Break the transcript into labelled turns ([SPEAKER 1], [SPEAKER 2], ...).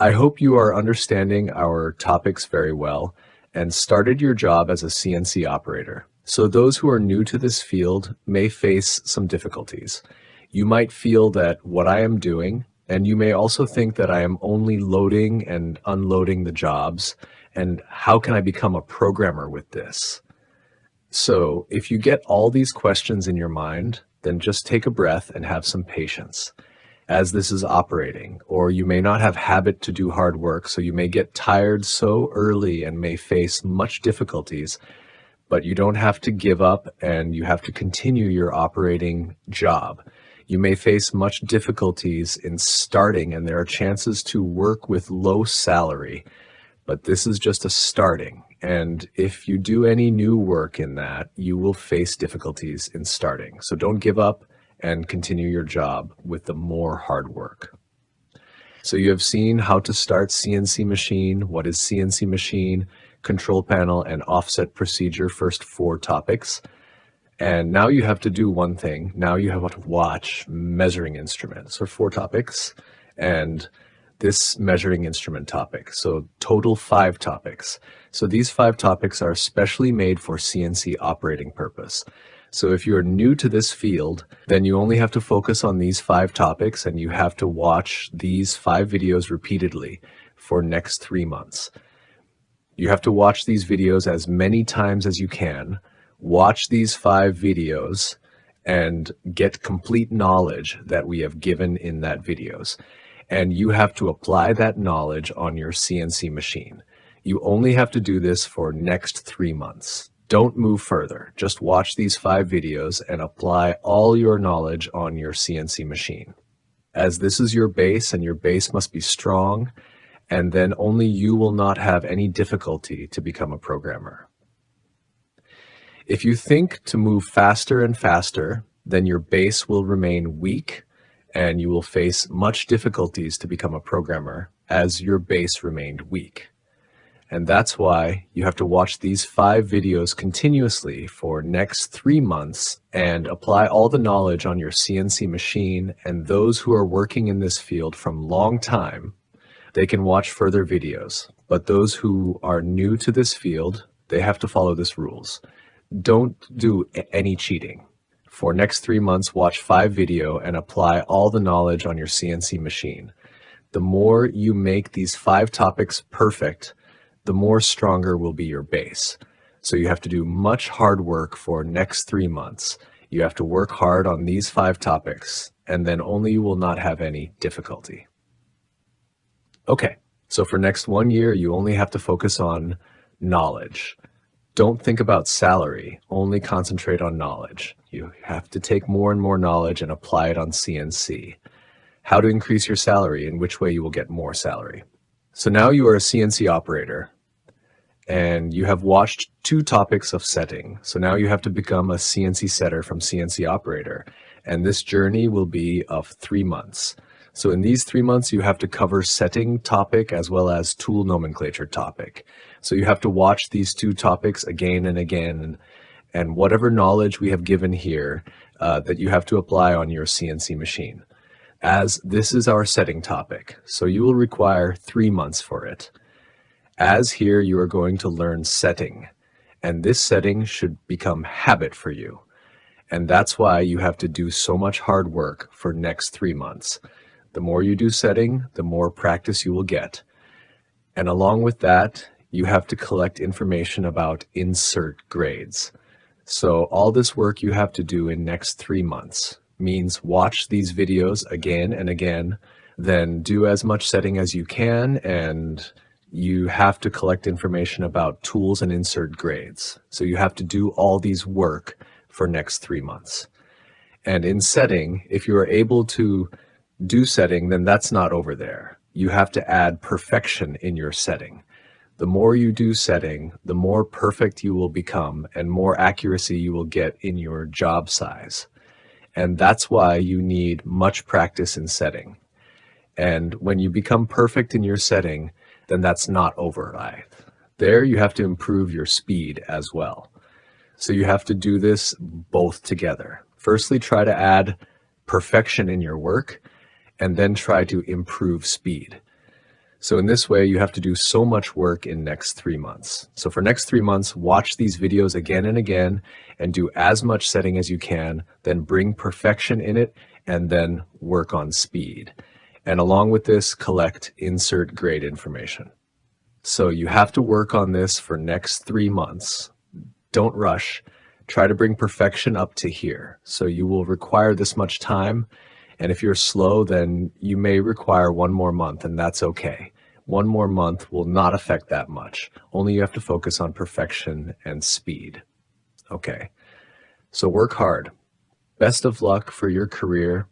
[SPEAKER 1] I hope you are understanding our topics very well and started your job as a CNC operator. So those who are new to this field may face some difficulties. You might feel that what I am doing, and you may also think that I am only loading and unloading the jobs, and how can I become a programmer with this? So if you get all these questions in your mind, then just take a breath and have some patience, as this is operating, or you may not have habit to do hard work, so you may get tired so early and may face much difficulties, but you don't have to give up and you have to continue your operating job. You may face much difficulties in starting, and there are chances to work with low salary, but this is just a starting. And if you do any new work in that, you will face difficulties in starting. So don't give up and continue your job with the more hard work. So you have seen how to start CNC Machine, what is CNC Machine, control panel, and offset procedure, first 4 topics. And now you have to do one thing. Now you have to watch measuring instruments, or 4 topics, and this measuring instrument topic. So total 5 topics. So these 5 topics are specially made for CNC operating purpose. So if you're new to this field, then you only have to focus on these 5 topics, and you have to watch these 5 videos repeatedly for next 3 months. You have to watch these videos as many times as you can. Watch these 5 videos and get complete knowledge that we have given in that videos. And you have to apply that knowledge on your CNC machine. You only have to do this for next 3 months. Don't move further. Just watch these 5 videos and apply all your knowledge on your CNC machine. As this is your base, and your base must be strong, and then only you will not have any difficulty to become a programmer. If you think to move faster and faster, then your base will remain weak, and you will face much difficulties to become a programmer as your base remained weak. And that's why you have to watch these 5 videos continuously for next 3 months and apply all the knowledge on your CNC machine. And those who are working in this field from long time, they can watch further videos. But those who are new to this field, they have to follow this rules. Don't do any cheating. For next 3 months, watch 5 video and apply all the knowledge on your CNC machine. The more you make these 5 topics perfect, the more stronger will be your base. So you have to do much hard work for next 3 months. You have to work hard on these 5 topics, and then only you will not have any difficulty. Okay, so for next 1 year, you only have to focus on knowledge. Don't think about salary, only concentrate on knowledge. You have to take more and more knowledge and apply it on CNC. How to increase your salary, in which way you will get more salary. So now you are a CNC operator, and you have watched 2 topics of setting. So now you have to become a CNC setter from CNC operator. And this journey will be of 3 months. So in these 3 months, you have to cover setting topic as well as tool nomenclature topic. So you have to watch these 2 topics again and again, and whatever knowledge we have given here that you have to apply on your CNC machine. As this is our setting topic, so you will require 3 months for it. As here, you are going to learn setting, and this setting should become habit for you. And that's why you have to do so much hard work for next 3 months. The more you do setting, the more practice you will get. And along with that, you have to collect information about insert grades. So all this work you have to do in next 3 months means watch these videos again and again, then do as much setting as you can, and you have to collect information about tools and insert grades. So you have to do all these work for next 3 months. And in setting, if you are able to do setting, then that's not over there. You have to add perfection in your setting. The more you do setting, the more perfect you will become and more accuracy you will get in your job size. And that's why you need much practice in setting. And when you become perfect in your setting, then that's not over, right? There you have to improve your speed as well. So you have to do this both together. Firstly, try to add perfection in your work, and then try to improve speed. So in this way, you have to do so much work in next 3 months. So for next 3 months, watch these videos again and again and do as much setting as you can, then bring perfection in it, and then work on speed. And along with this, collect insert grade information. So you have to work on this for next 3 months. Don't rush. Try to bring perfection up to here. So you will require this much time. And if you're slow, then you may require 1 more month, and that's okay. 1 more month will not affect that much. Only you have to focus on perfection and speed. Okay. So work hard. Best of luck for your career.